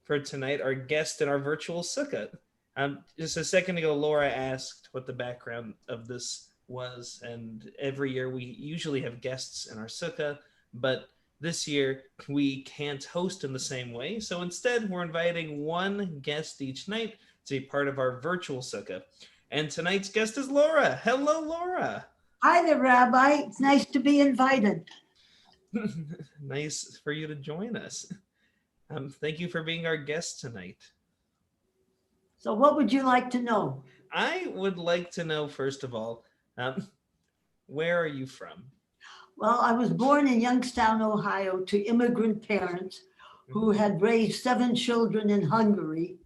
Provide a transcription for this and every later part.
for tonight, our guest in our virtual sukkah. Just a second ago, Laura asked what the background of this was, and every year we usually have guests in our sukkah, but this year we can't host in the same way, so instead we're inviting one guest each night to be part of our virtual sukkah. And tonight's guest is Laura. Hello, Laura. Hi there, Rabbi. It's nice to be invited. Nice for you to join us. Thank you for being our guest tonight. So what would you like to know? I would like to know, first of all, where are you from? Well, I was born in Youngstown, Ohio, to immigrant parents who had raised 7 children in Hungary.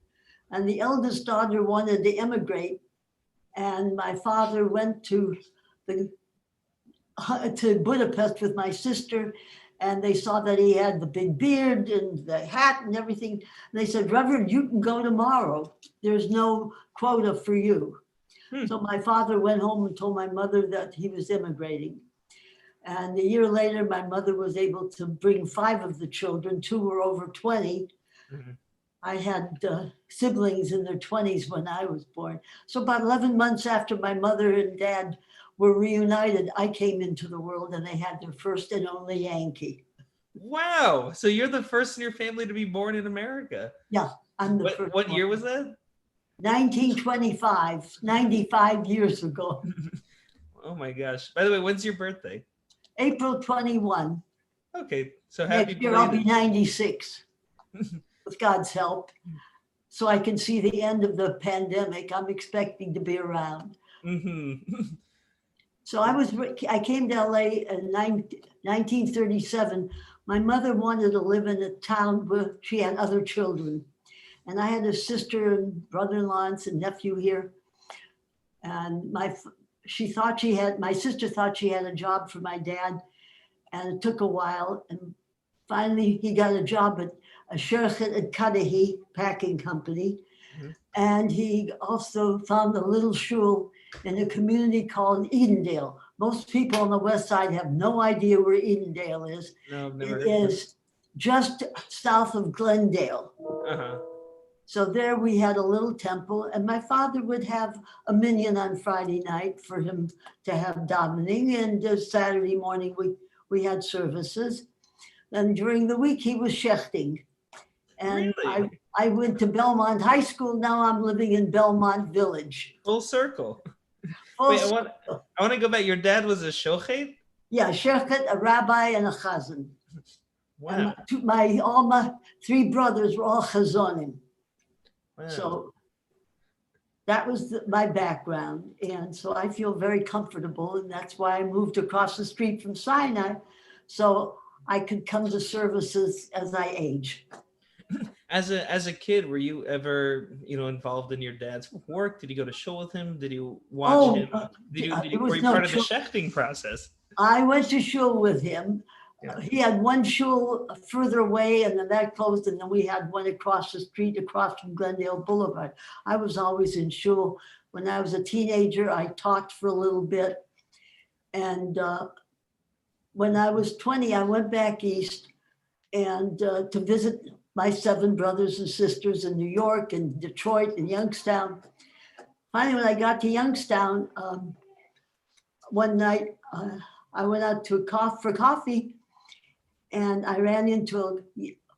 And the eldest daughter wanted to immigrate. And my father went to Budapest with my sister, and they saw that he had the big beard and the hat and everything. And they said, Reverend, you can go tomorrow. There's no quota for you. So my father went home and told my mother that he was immigrating. And a year later, my mother was able to bring 5 of the children. 2 were over 20. Mm-hmm. I had siblings in their 20s when I was born. So about 11 months after my mother and dad were reunited, I came into the world, and they had their first and only Yankee. Wow. So you're the first in your family to be born in America. Yeah, I'm the first. What year was that? 1925, 95 years ago. Oh my gosh. By the way, when's your birthday? April 21. Okay, so happy next year I'll be 96 with God's help. So I can see the end of the pandemic. I'm expecting to be around. Mm-hmm. So I came to LA in 1937. My mother wanted to live in a town where she had other children. And I had a sister and brother-in-law and nephew here. And my sister thought she had a job for my dad. And it took a while. And finally he got a job at a Sherchet at Cudahy packing company. Mm-hmm. And he also found a little shul in a community called Edendale. Most people on the west side have no idea where Edendale is. No, I've never it is just south of Glendale. Uh-huh. So there we had a little temple, and my father would have a minyan on Friday night for him to have davening, and Saturday morning we had services. And during the week he was shechting. And really? I went to Belmont High School. Now I'm living in Belmont Village. Full circle. Wait, I want to go back. Your dad was a shochet? Yeah, shochet, a rabbi, and a chazan. Wow. And all my 3 brothers were all chazonim. Wow. So that was my background. And so I feel very comfortable. And that's why I moved across the street from Sinai, so I could come to services as I age. As a kid, were you ever, involved in your dad's work? Did you go to shul with him? Did you watch him? Were you part of the shechting process? I went to shul with him. Yeah. He had one shul further away, and then that closed, and then we had one across the street, across from Glendale Boulevard. I was always in shul. When I was a teenager, I taught for a little bit. And when I was 20, I went back east and to visit my 7 brothers and sisters in New York and Detroit and Youngstown. Finally, when I got to Youngstown, one night I went out for coffee, and I ran into a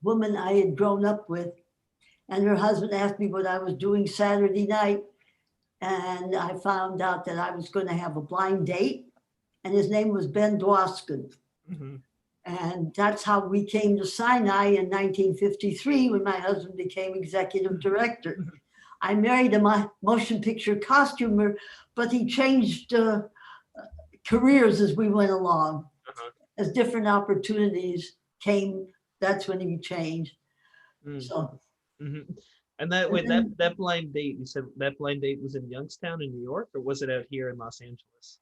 woman I had grown up with, and her husband asked me what I was doing Saturday night. And I found out that I was going to have a blind date, and his name was Ben Dwoskin. Mm-hmm. And that's how we came to Sinai in 1953 when my husband became executive director. I married a motion picture costumer, but he changed careers as we went along. Uh-huh. As different opportunities came, that's when he changed. Mm-hmm. So, mm-hmm. And that blind date, you said that blind date was in Youngstown in New York, or was it out here in Los Angeles?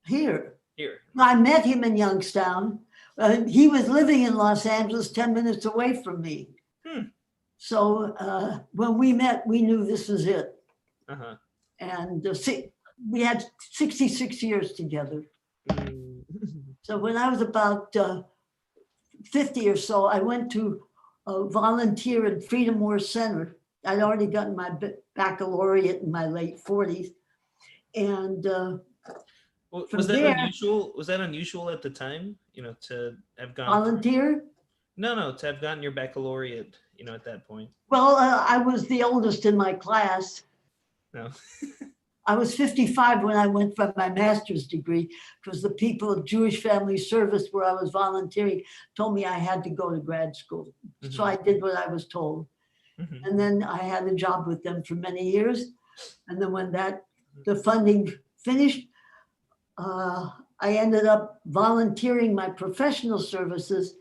Here. Here. I met him in Youngstown. He was living in Los Angeles, 10 minutes away from me. So when we met, we knew this was it. Uh-huh. And we had 66 years together. So when I was about 50 or so, I went to volunteer at Freedom War Center. I'd already gotten my baccalaureate in my late 40s. And Was from that there, unusual? Was that unusual at the time? To have gone through? volunteer. No, to have gotten your baccalaureate. At that point. Well, I was the oldest in my class. No. I was 55 when I went for my master's degree because the people of Jewish Family Service, where I was volunteering, told me I had to go to grad school. Mm-hmm. So I did what I was told. Mm-hmm. And then I had a job with them for many years. And then when the funding finished, I ended up volunteering my professional services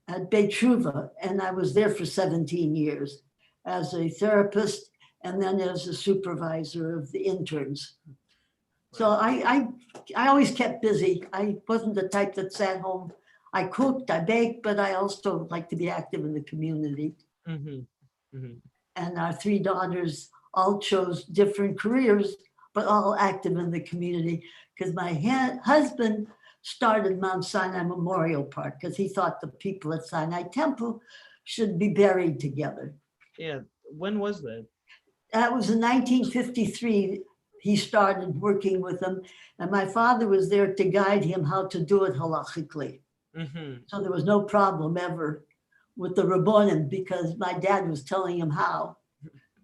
at Beit Shuvah, and I was there for 17 years as a therapist and then as a supervisor of the interns. So I always kept busy. I wasn't the type that sat home. I cooked, I baked, but I also like to be active in the community. Mm-hmm. Mm-hmm. And our 3 daughters all chose different careers, but all active in the community because my husband started Mount Sinai Memorial Park because he thought the people at Sinai Temple should be buried together. Yeah. When was that? That was in 1953. He started working with them, and my father was there to guide him how to do it halachically. Mm-hmm. So there was no problem ever with the Rabbonim because my dad was telling him how.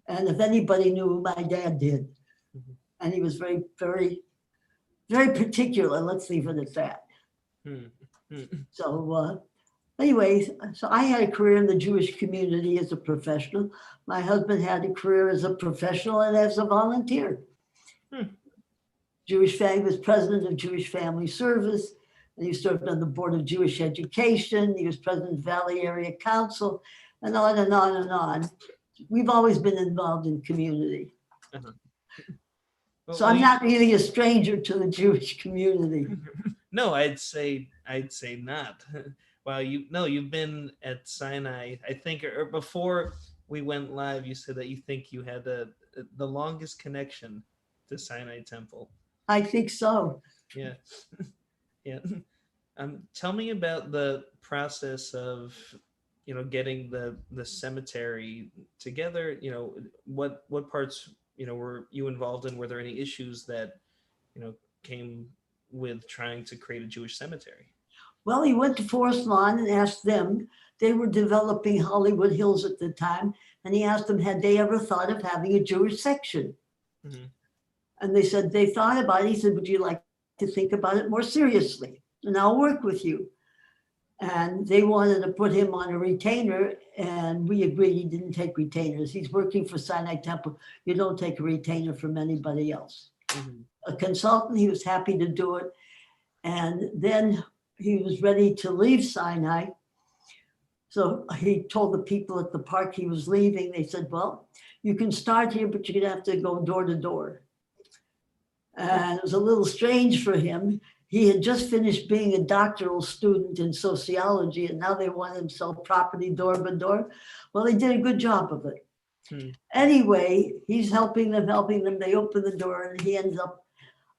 And if anybody knew, my dad did. Mm-hmm. And he was very, very, very particular. Let's leave it at that. Mm-hmm. So anyway, so I had a career in the Jewish community as a professional. My husband had a career as a professional and as a volunteer. Jewish family, was president of Jewish Family Service. And he served on the Board of Jewish Education. He was president of Valley Area Council, and on and on and on. We've always been involved in community. Uh-huh. So I'm not really a stranger to the Jewish community. No, I'd say not. Well, you've been at Sinai, I think, or before we went live, you said that you think you had the longest connection to Sinai Temple. I think so. Yeah. Yeah. Tell me about the process of, getting the cemetery together. What parts, were you involved in? Were there any issues that, came with trying to create a Jewish cemetery? Well, he went to Forest Lawn and asked them. They were developing Hollywood Hills at the time. And he asked them, had they ever thought of having a Jewish section? Mm-hmm. And they said they thought about it. He said, would you like to think about it more seriously? And I'll work with you. And they wanted to put him on a retainer, and we agreed he didn't take retainers. He's working for Sinai Temple. You don't take a retainer from anybody else. Mm-hmm. A consultant, he was happy to do it. And then he was ready to leave Sinai. So he told the people at the park he was leaving. They said, well, you can start here, but you're going to have to go door to door. And it was a little strange for him. He had just finished being a doctoral student in sociology, and now they want him to sell property door by door. Well, they did a good job of it. Anyway, he's helping them. They open the door, and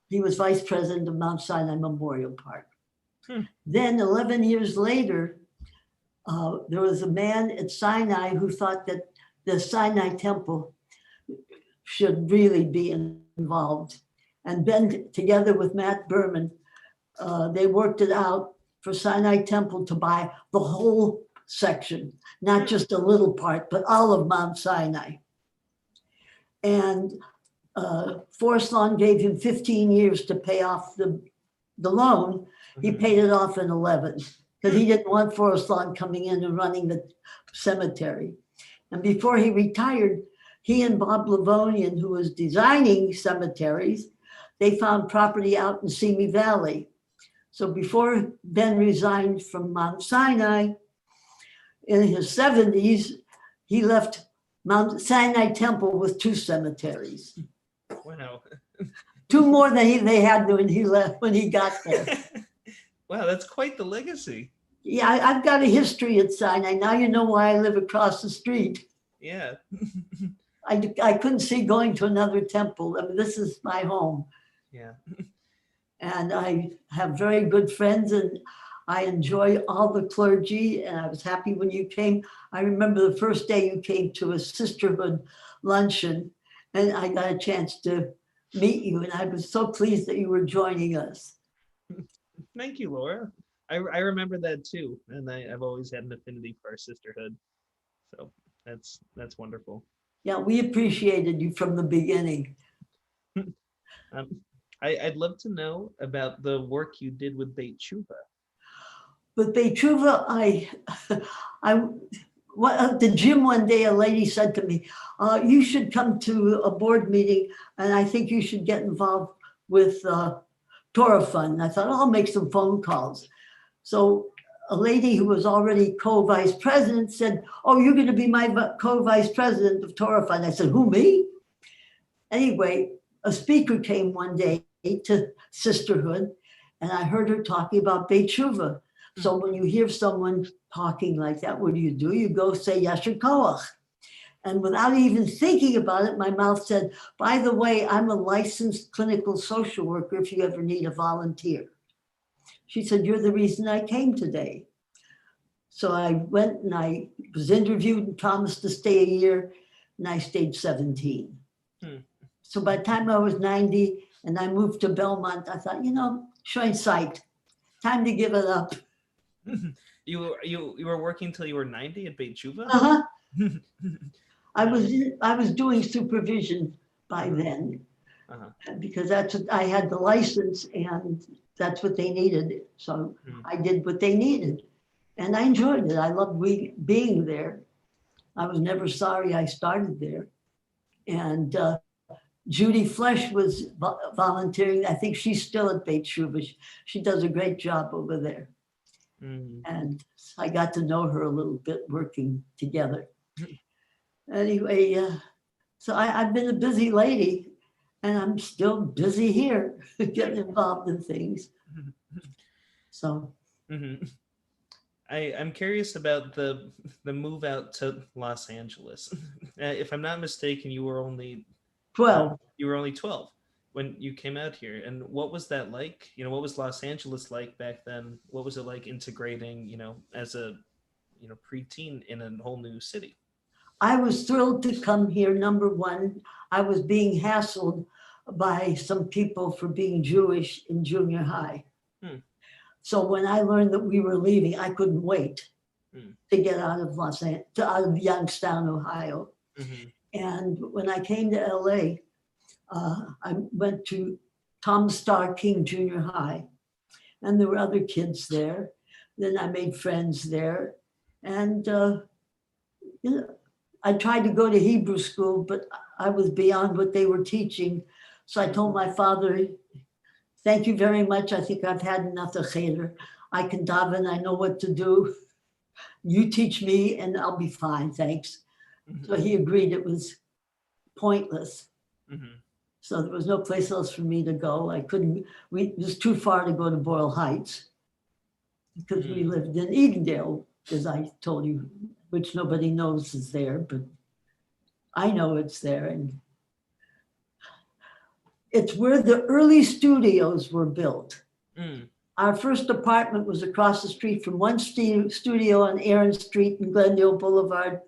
he was vice president of Mount Sinai Memorial Park. Then 11 years later, there was a man at Sinai who thought that the Sinai Temple should really be involved. And Ben, together with Matt Berman, they worked it out for Sinai Temple to buy the whole section, not just a little part, but all of Mount Sinai. And Forest Lawn gave him 15 years to pay off the loan. He paid it off in 11 because he didn't want Forest Lawn coming in and running the cemetery. And before he retired, he and Bob Livonian, who was designing cemeteries, they found property out in Simi Valley. So before Ben resigned from Mount Sinai, in his 70s, he left Mount Sinai Temple with 2 cemeteries. Wow. 2 more than they had when he got there. Wow, that's quite the legacy. Yeah, I've got a history at Sinai. Now you know why I live across the street. Yeah. I couldn't see going to another temple. I mean, this is my home. Yeah. And I have very good friends, and I enjoy all the clergy, and I was happy when you came. I remember the first day you came to a sisterhood luncheon, and I got a chance to meet you, and I was so pleased that you were joining us. Thank you, Laura. I remember that too, and I've always had an affinity for our sisterhood. So that's wonderful. Yeah, we appreciated you from the beginning. Um, I'd love to know about the work you did with Beit Tshuva. But Beetruva, I, at the gym one day, a lady said to me, "You should come to a board meeting, and I think you should get involved with Torah Fund." And I thought, I'll make some phone calls. So a lady who was already co-vice president said, "Oh, you're going to be my co-vice president of Torah Fund." I said, "Who, me?" Anyway, a speaker came one day to Sisterhood, and I heard her talking about Beit Tshuva. So when you hear someone talking like that, what do? You go say Yasher Koach. And without even thinking about it, my mouth said, "By the way, I'm a licensed clinical social worker if you ever need a volunteer." She said, "You're the reason I came today." So I went and I was interviewed and promised to stay a year, and I stayed 17. So by the time I was 90 and I moved to Belmont, I thought, schön Zeit, time to give it up. You were working till you were 90 at Beit Tshuva? Uh-huh. I was doing supervision by then, because that's what I had the license and that's what they needed. So I did what they needed, and I enjoyed it. I loved being there. I was never sorry I started there. And Judy Flesh was volunteering. I think she's still at Beit Tshuva. She does a great job over there. And I got to know her a little bit working together. Anyway, so I've been a busy lady, and I'm still busy here, getting involved in things. So I'm curious about the move out to Los Angeles. If I'm not mistaken, you were only 12. You were only 12 when you came out here. And what was that like? What was Los Angeles like back then? What was it like integrating, as a, preteen in a whole new city? I was thrilled to come here. Number one, I was being hassled by some people for being Jewish in junior high. So when I learned that we were leaving, I couldn't wait to get out of out of Youngstown, Ohio. And when I came to LA, I went to Thomas Starr King Junior High, and there were other kids there. Then I made friends there, and I tried to go to Hebrew school, but I was beyond what they were teaching. So I told my father, "Thank you very much. I think I've had enough of cheder. I can daven. I know what to do. You teach me, and I'll be fine. Thanks." So he agreed it was pointless. So there was no place else for me to go. I couldn't, it was too far to go to Boyle Heights because we lived in Edendale, as I told you, which nobody knows is there, but I know it's there. And it's where the early studios were built. Our first apartment was across the street from one studio on Aaron Street and Glendale Boulevard.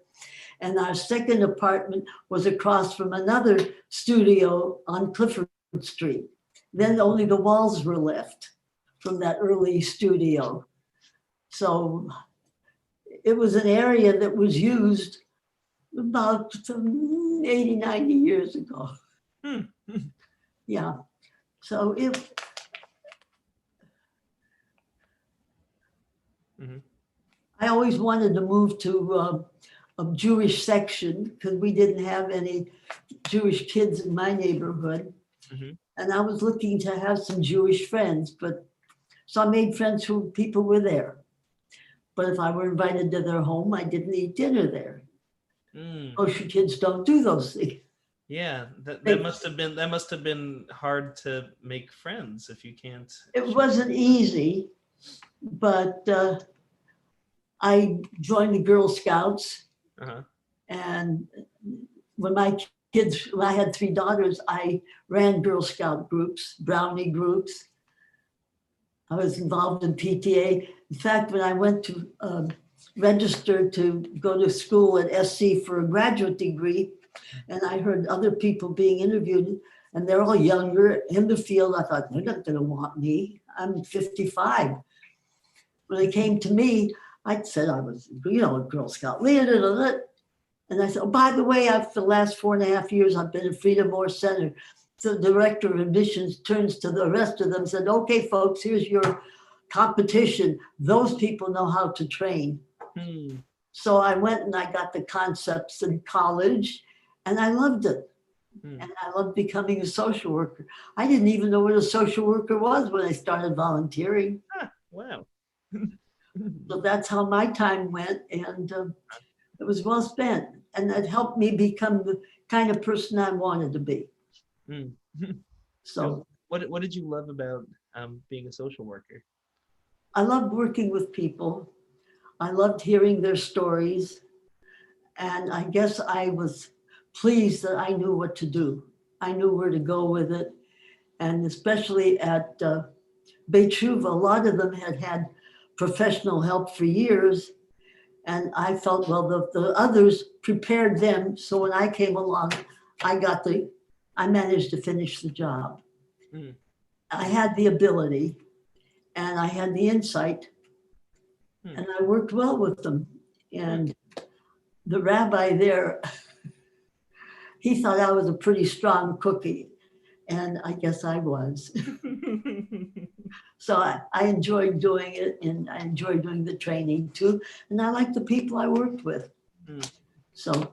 And our second apartment was across from another studio on Clifford Street. Then only the walls were left from that early studio. So it was an area that was used about 80, 90 years ago. Yeah. So I always wanted to move to a Jewish section because we didn't have any Jewish kids in my neighborhood. And I was looking to have some Jewish friends, so I made friends who people were there. But if I were invited to their home, I didn't eat dinner there. Kosher kids don't do those things. Yeah, that must have been hard to make friends if you can't. It wasn't easy, but I joined the Girl Scouts. And when I had 3 daughters, I ran Girl Scout groups, brownie groups. I was involved in PTA. In fact, when I went to register to go to school at SC for a graduate degree, and I heard other people being interviewed, and they're all younger in the field, I thought, they're not going to want me. I'm 55. When it came to me, I said I was, a Girl Scout leader. And I said, oh, by the way, for the last 4.5 years, I've been at Freedom Moore Center. The director of admissions turns to the rest of them and said, okay, folks, here's your competition. Those people know how to train. So I went and I got the concepts in college, and I loved it. And I loved becoming a social worker. I didn't even know what a social worker was when I started volunteering. Wow. So that's how my time went, and it was well spent. And that helped me become the kind of person I wanted to be. So what did you love about being a social worker? I loved working with people. I loved hearing their stories. And I guess I was pleased that I knew what to do. I knew where to go with it. And especially at Beit Shuva, a lot of them had professional help for years. And I felt, well, the others prepared them. So when I came along, I managed to finish the job. I had the ability and I had the insight, and I worked well with them. And the rabbi there, he thought I was a pretty strong cookie, and I guess I was. So I enjoyed doing it, and I enjoyed doing the training too. And I liked the people I worked with. So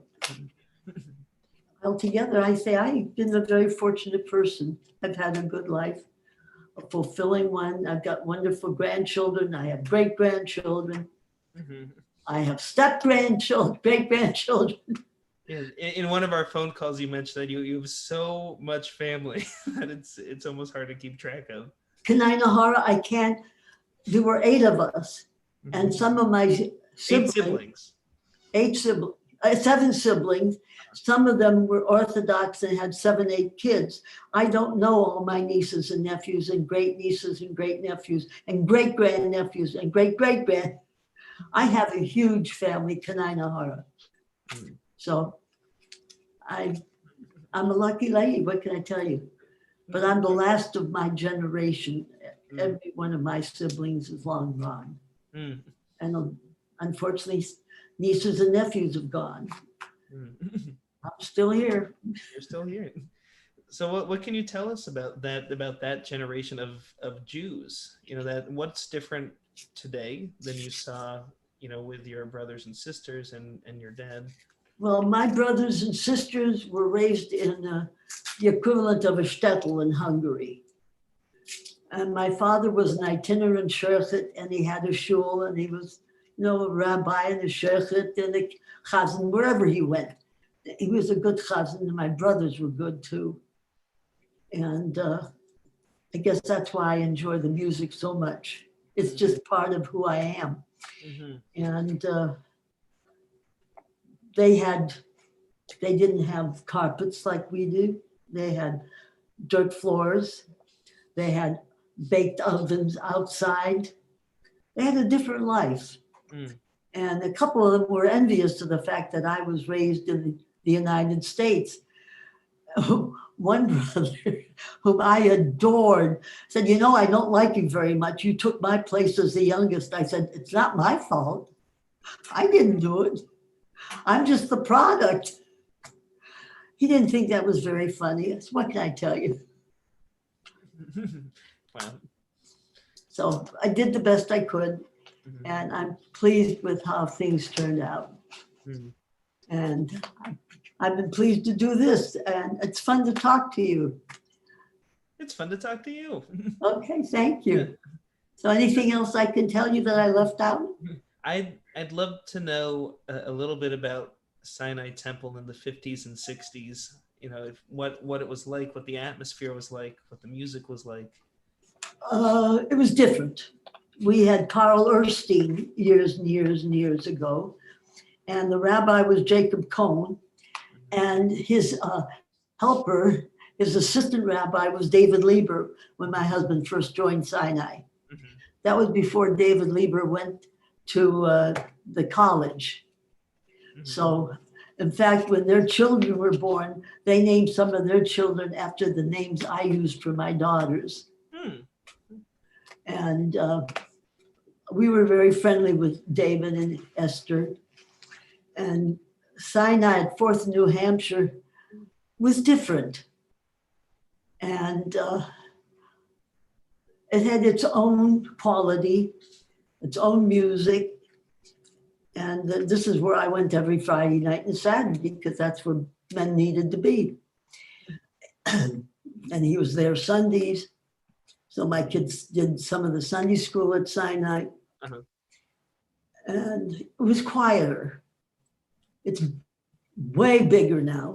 altogether, I say I've been a very fortunate person. I've had a good life, a fulfilling one. I've got wonderful grandchildren. I have great-grandchildren. I have step-grandchildren, great-grandchildren. Yeah, in one of our phone calls, you mentioned that you have so much family that it's almost hard to keep track of. Kanai Nahara, I can't. There were 8 of us, and some of my siblings. 7 siblings. Some of them were Orthodox and had 7, 8 kids. I don't know all my nieces and nephews and great nieces and great nephews and great grandnephews and great great grand. I have a huge family, Kanai Nahara. So I'm a lucky lady. What can I tell you? But I'm the last of my generation. Every one of my siblings is long gone. And unfortunately, nieces and nephews have gone. I'm still here. You're still here. So what can you tell us about that generation of Jews? That what's different today than you saw, with your brothers and sisters and your dad? Well, my brothers and sisters were raised in the equivalent of a shtetl in Hungary. And my father was an itinerant shochet, and he had a shul, and he was, a rabbi and a shochet and a chazan, wherever he went. He was a good chazan, and my brothers were good too. And I guess that's why I enjoy the music so much. It's just part of who I am. And they didn't have carpets like we do. They had dirt floors. They had baked ovens outside. They had a different life. And a couple of them were envious of the fact that I was raised in the United States. One brother, whom I adored, said, I don't like you very much. You took my place as the youngest. I said, it's not my fault. I didn't do it. I'm just the product. He didn't think that was very funny. So what can I tell you? Wow. So I did the best I could, and I'm pleased with how things turned out. And I've been pleased to do this, and it's fun to talk to you. It's fun to talk to you. Okay, thank you. So anything else I can tell you that I left out? I'd love to know a little bit about Sinai Temple in the 50s and 60s. What it was like, what the atmosphere was like, what the music was like. It was different. We had Carl Erstein years and years and years ago, and the rabbi was Jacob Cohn, and his helper, his assistant rabbi was David Lieber when my husband first joined Sinai. That was before David Lieber went to the college. So, in fact, when their children were born, they named some of their children after the names I used for my daughters. And we were very friendly with David and Esther. And Sinai at 4th New Hampshire was different. And it had its own quality, its own music. And this is where I went every Friday night and Saturday, because that's where men needed to be. And he was there Sundays. So my kids did some of the Sunday school at Sinai. And it was quieter. It's way bigger now.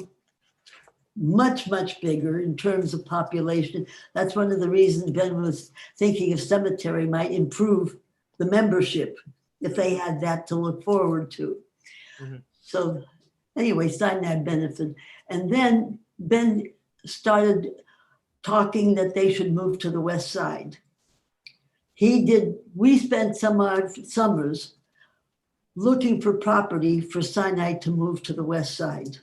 Much, much bigger in terms of population. That's one of the reasons Ben was thinking of cemetery might improve the membership if they had that to look forward to. So anyway, Sinai benefited. And then Ben started talking that they should move to the west side. We spent some summers looking for property for Sinai to move to the west side.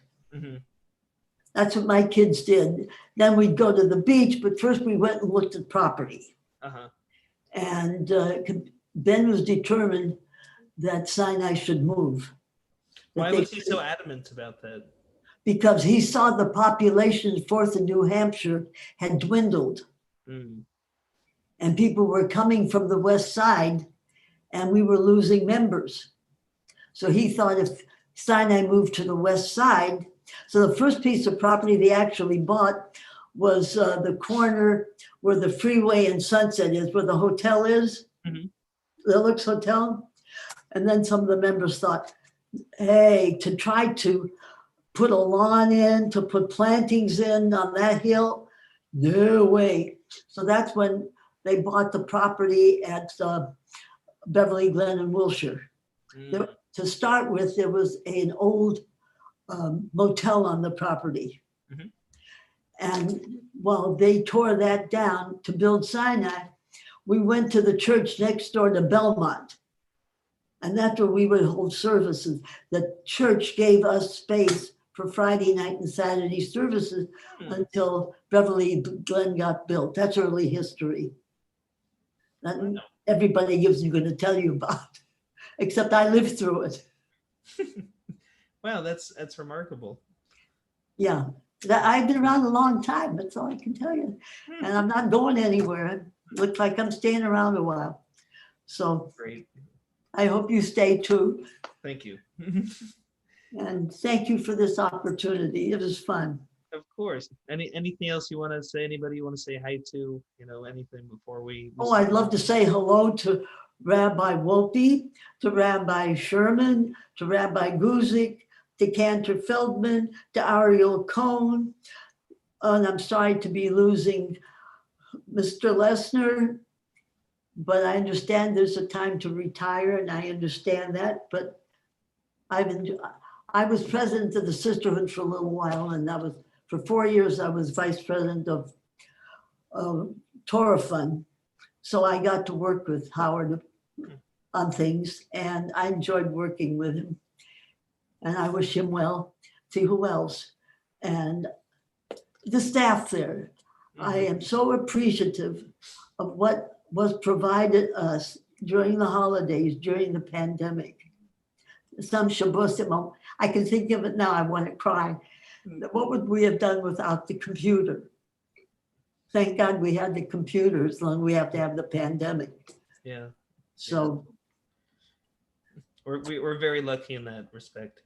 That's what my kids did. Then we'd go to the beach, but first we went and looked at property. And Ben was determined that Sinai should move. Why was he so adamant about that? Because he saw the population in 4th and New Hampshire had dwindled. And people were coming from the west side and we were losing members. So he thought if Sinai moved to the west side, so the first piece of property they actually bought was the corner where the freeway and Sunset is, where the hotel is, the Lux Hotel. And then some of the members thought, hey, to try to put a lawn in, to put plantings in on that hill, no way. So that's when they bought the property at Beverly Glen in Wilshire. To start with, there was an old motel on the property. And while they tore that down to build Sinai, we went to the church next door to Belmont. And that's where we would hold services. The church gave us space for Friday night and Saturday services until Beverly Glen got built. That's early history. That everybody gives you going to tell you about, except I lived through it. Wow, that's remarkable. Yeah, I've been around a long time. That's all I can tell you. And I'm not going anywhere. It looks like I'm staying around a while. So great. I hope you stay too. Thank you. And thank you for this opportunity. It was fun. Of course. Anything else you want to say? Anybody you want to say hi to? Anything before we? Oh, I'd love to say hello to Rabbi Wolpe, to Rabbi Sherman, to Rabbi Guzik, to Cantor Feldman, to Ariel Cohn. And I'm sorry to be losing Mr. Lesner, but I understand there's a time to retire, and I understand that. But I was president of the Sisterhood for a little while, and that was for 4 years. I was vice president of Torah Fund, so I got to work with Howard on things, and I enjoyed working with him. And I wish him well. See who else? And the staff there. I am so appreciative of what was provided us during the holidays, during the pandemic. Some Shabbosim, I can think of it now, I want to cry. What would we have done without the computer? Thank God we had the computer, as long as we have to have the pandemic. Yeah. So. We're very lucky in that respect.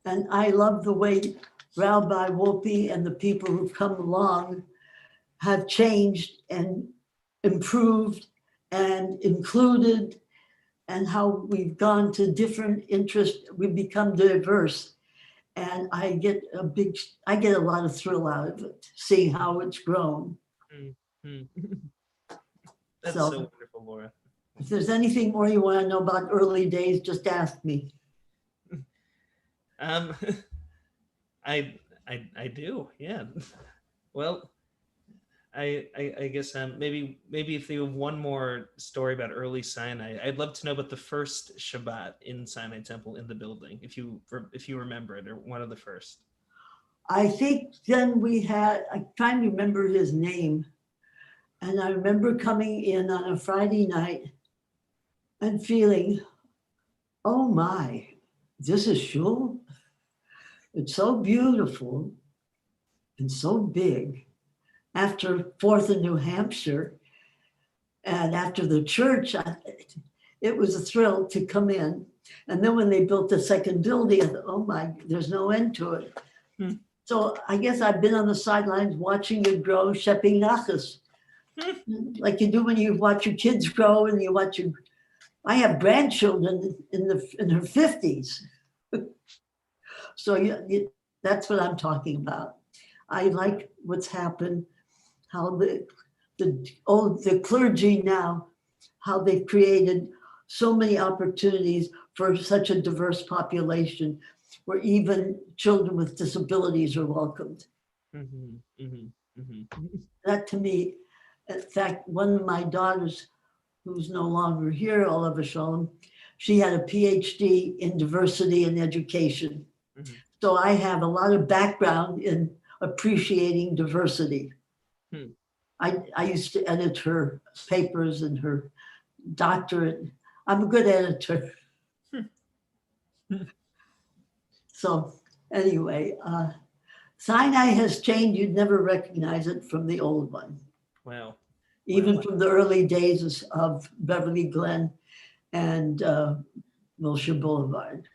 And I love the way Rabbi Wolpe and the people who've come along have changed and improved and included, and how we've gone to different interests. We've become diverse. And I get a lot of thrill out of it, seeing how it's grown. That's so wonderful, Laura. If there's anything more you want to know about early days, just ask me. I do, yeah. Well, I guess maybe if you have one more story about early Sinai, I'd love to know about the first Shabbat in Sinai Temple in the building, if you remember it, or one of the first. I think then I'm trying to remember his name. And I remember coming in on a Friday night and feeling, oh my, this is shul? It's so beautiful and so big. After 4th in New Hampshire and after the church, it was a thrill to come in. And then when they built the second building, I thought, oh my, there's no end to it. Hmm. So I guess I've been on the sidelines watching it grow, shepping nachas, like you do when you watch your kids grow and you watch your. I have grandchildren in her 50s, so that's what I'm talking about. I like what's happened, how the clergy now, how they've created so many opportunities for such a diverse population, where even children with disabilities are welcomed. Mm-hmm, mm-hmm, mm-hmm. That to me, in fact, one of my daughters, who's no longer here, Oliver Schoen, she had a PhD in diversity and education. Mm-hmm. So I have a lot of background in appreciating diversity. Hmm. I used to edit her papers and her doctorate. I'm a good editor. So anyway, Sinai has changed. You'd never recognize it from the old one. Wow. Even from the early days of Beverly Glen and Wilshire Boulevard.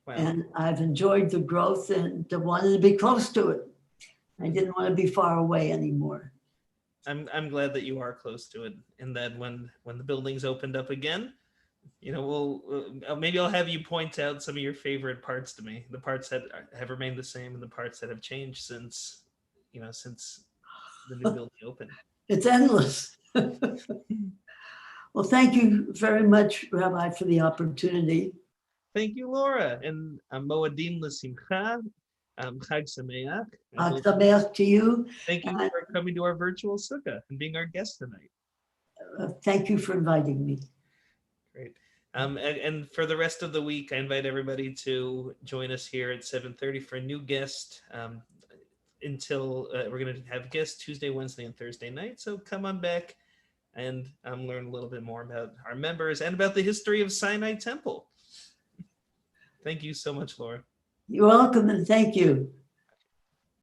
Wow. And I've enjoyed the growth and wanted to be close to it. I didn't want to be far away anymore. I'm glad that you are close to it, and that when the buildings opened up again, we'll maybe I'll have you point out some of your favorite parts to me, the parts that have remained the same and the parts that have changed since the new building opened. It's endless. Well, thank you very much, Rabbi, for the opportunity. Thank you, Laura, and Moadim L'Simcha, Chag Sameach. Chag Sameach to you. Thank you for coming to our virtual sukkah and being our guest tonight. Thank you for inviting me. Great. And for the rest of the week, I invite everybody to join us here at 7:30 for a new guest. Until we're going to have guests Tuesday, Wednesday, and Thursday night. So come on back and learn a little bit more about our members and about the history of Sinai Temple. Thank you so much, Laura. You're welcome, and thank you.